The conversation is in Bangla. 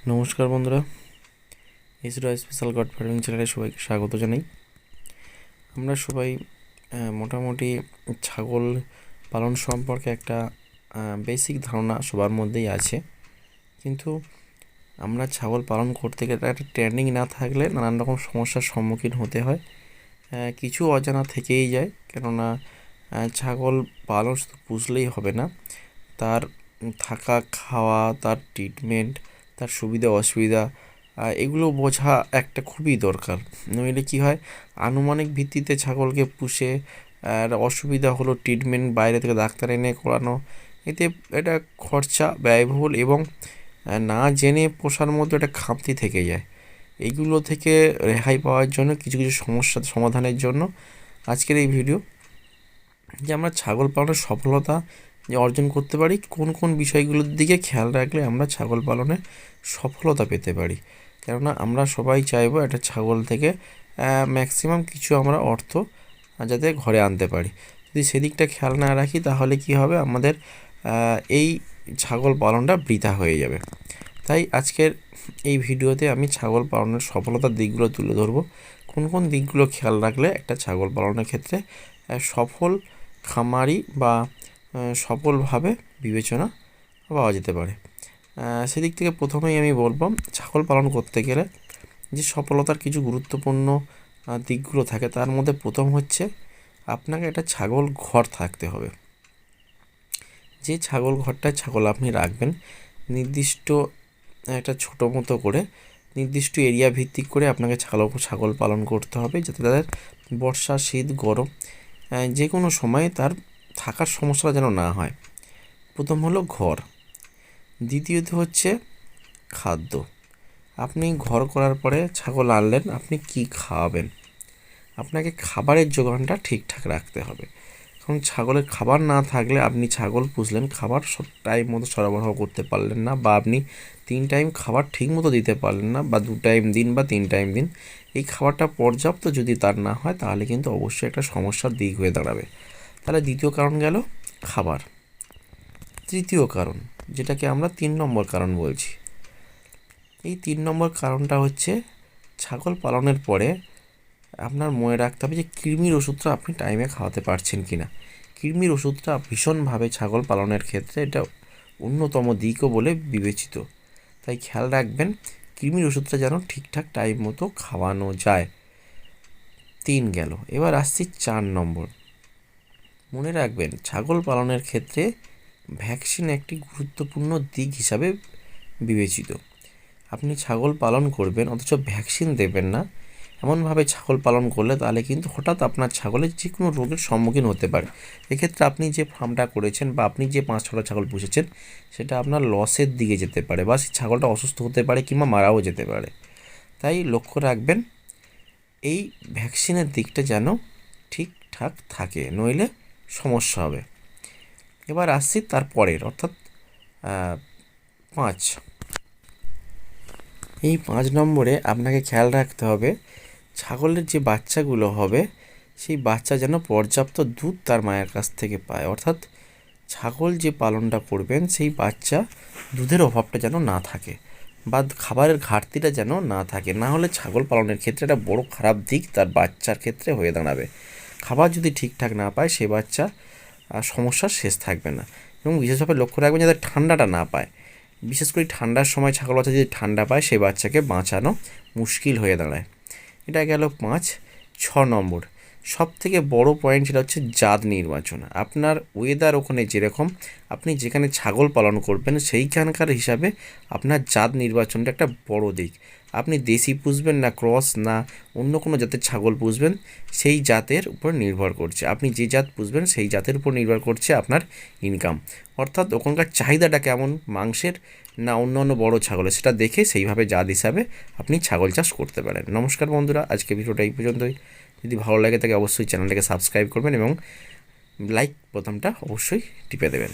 নমস্কার বন্ধুরা, ইসরো স্পেশাল গড ফার্মিং চ্যানেলে সবাইকে স্বাগত জানাই। আমরা সবাই মোটামুটি ছাগল পালন সম্পর্কে একটা বেসিক ধারণা সবার মধ্যেই আছে, কিন্তু আমরা ছাগল পালন করতে গেলে একটা ট্রেনিং না থাকলে নানান রকম সমস্যার সম্মুখীন হতে হয়। কিছু অজানা থেকেই যায়, কেননা ছাগল পালন শুধু পুষলেই হবে না, তার থাকা, খাওয়া, তার ট্রিটমেন্ট, তার সুবিধা অসুবিধা এগুলো বোঝা একটা খুবই দরকার। নইলে কী হয়, আনুমানিক ভিত্তিতে ছাগলকে পুষে আর অসুবিধা হলো ট্রিটমেন্ট বাইরে থেকে ডাক্তার এনে করানো, এতে এটা খরচা, ব্যয়বহুল এবং না জেনে পোষার মতো একটা খামতি থেকে যায়। এইগুলো থেকে রেহাই পাওয়ার জন্য কিছু কিছু সমস্যা সমাধানের জন্য আজকের এই ভিডিও, যে আমরা ছাগল পালনের সফলতা যে অর্জন করতে পারি, কোন কোন বিষয়গুলোর দিকে খেয়াল রাখলে আমরা ছাগল পালনে সফলতা পেতে পারি। কেননা আমরা সবাই চাইবো একটা ছাগল থেকে ম্যাক্সিমাম কিছু আমরা অর্থ যাতে ঘরে আনতে পারি। যদি সেদিকটা খেয়াল না রাখি তাহলে কি হবে, আমাদের এই ছাগল পালনটা বৃথা হয়ে যাবে। তাই আজকের এই ভিডিওতে আমি ছাগল পালনের সফলতার দিকগুলো তুলে ধরবো, কোন কোন দিকগুলো খেয়াল রাখলে একটা ছাগল পালনের ক্ষেত্রে সফল খামারি বা সফলভাবে বিবেচনা পাওয়া যেতে পারে। সেদিক থেকে প্রথমেই আমি বলবো, ছাগল পালন করতে গেলে যে সফলতার কিছু গুরুত্বপূর্ণ দিকগুলো থাকে, তার মধ্যে প্রথম হচ্ছে আপনাকে একটা ছাগল ঘর থাকতে হবে। যে ছাগল ঘরটায় ছাগল আপনি রাখবেন, নির্দিষ্ট একটা ছোটো মতো করে নির্দিষ্ট এরিয়া ভিত্তিক করে আপনাকে ছাগল পালন করতে হবে, যাতে তাদের বর্ষা, শীত, গরম যে কোনো সময়ে তার থাকার সমস্যাটা যেন না হয়। প্রথম হলো ঘর, দ্বিতীয়ত হচ্ছে খাদ্য। আপনি ঘর করার পরে ছাগল আনলেন, আপনি কি খাওয়াবেন, আপনাকে খাবারের যোগানটা ঠিকঠাক রাখতে হবে। কারণ ছাগলের খাবার না থাকলে আপনি ছাগল পুষলেন, খাবার সব টাইম মতো সরবরাহ করতে পারলেন না, বা আপনি 3 টাইম খাবার ঠিক মতো দিতে পারলেন না, বা 2 টাইম দিন বা 3 টাইম দিন, এই খাবারটা পর্যাপ্ত যদি তার না হয় তাহলে কিন্তু অবশ্যই একটা সমস্যার দিক হয়ে দাঁড়াবে। তাহলে দ্বিতীয় কারণ গেল খাবার। তৃতীয় কারণ, যেটাকে আমরা 3 নম্বর কারণ বলছি, এই 3 নম্বর কারণটা হচ্ছে ছাগল পালনের পরে আপনার মনে রাখতে হবে যে কৃমির ওষুধটা আপনি টাইমে খাওয়াতে পারছেন কি না। কৃমির ওষুধটা ভীষণভাবে ছাগল পালনের ক্ষেত্রে এটা অন্যতম দিকও বলে বিবেচিত, তাই খেয়াল রাখবেন কৃমির ওষুধটা যেন ঠিকঠাক টাইম মতো খাওয়ানো যায়। 3 গেল, এবার আসছি 4 নম্বর। মনে রাখবেন ছাগল পালনের ক্ষেত্রে ভ্যাকসিন একটি গুরুত্বপূর্ণ দিক হিসাবে বিবেচিত। আপনি ছাগল পালন করবেন অথচ ভ্যাকসিন দেবেন না, এমনভাবে ছাগল পালন করলে তাহলে কিন্তু হঠাৎ আপনার ছাগলের যে কোনো রোগের সম্মুখীন হতে পারে। এক্ষেত্রে আপনি যে ফার্মটা করেছেন বা আপনি যে 5-6টা ছাগল পুষেছেন, সেটা আপনার লসের দিকে যেতে পারে, বা সেই ছাগলটা অসুস্থ হতে পারে কিংবা মারাও যেতে পারে। তাই লক্ষ্য রাখবেন এই ভ্যাকসিনের দিকটা যেন ঠিকঠাক থাকে, নইলে সমস্যা হবে। এবার আসছি তারপরের, অর্থাৎ 5। এই 5 নম্বরে আপনাকে খেয়াল রাখতে হবে ছাগলের যে বাচ্চাগুলো হবে, সেই বাচ্চা যেন পর্যাপ্ত দুধ তার মায়ের কাছ থেকে পায়। অর্থাৎ ছাগল যে পালনটা করবেন সেই বাচ্চা দুধের অভাবটা যেন না থাকে, বা খাবারের ঘাটতিটা যেন না থাকে, না হলে ছাগল পালনের ক্ষেত্রে একটা বড় খারাপ দিক তার বাচ্চার ক্ষেত্রে হয়ে দাঁড়াবে। খাবার যদি ঠিকঠাক না পায় সে বাচ্চা সমস্যার শেষ থাকবে না। এবং বিশেষভাবে লক্ষ্য রাখবেন যাতে ঠান্ডাটা না পায়। বিশেষ করে ঠান্ডার সময় ছাগল বাচ্চা যদি ঠান্ডা পায়, সেই বাচ্চাকে বাঁচানো মুশকিল হয়ে দাঁড়ায়। এটা গেল 5। 6 নম্বর সবথেকে বড় পয়েন্ট, সেটা হচ্ছে জাত নির্বাচন। আপনার ওয়েদার ওখানে যেরকম, আপনি যেখানে ছাগল পালন করবেন সেইখানকার হিসাবে আপনার জাত নির্বাচনটা একটা বড় দিক। আপনি দেশি পুষবেন না ক্রস না অন্য কোনো জাতের ছাগল পুষবেন, সেই জাতের উপর নির্ভর করছে। আপনি যে জাত পুষবেন সেই জাতের উপর নির্ভর করছে আপনার ইনকাম। অর্থাৎ ওখানকার চাহিদাটা কেমন মাংসের না অন্য অন্য বড়ো ছাগলের, সেটা দেখে সেইভাবে জাত হিসাবে আপনি ছাগল চাষ করতে পারেন। নমস্কার বন্ধুরা, আজকে ভিডিওটা এই পর্যন্তই। যদি ভালো লাগে তাকে অবশ্যই চ্যানেলটাকে সাবস্ক্রাইব করবেন এবং লাইক বোতামটা অবশ্যই টিপে দেবেন।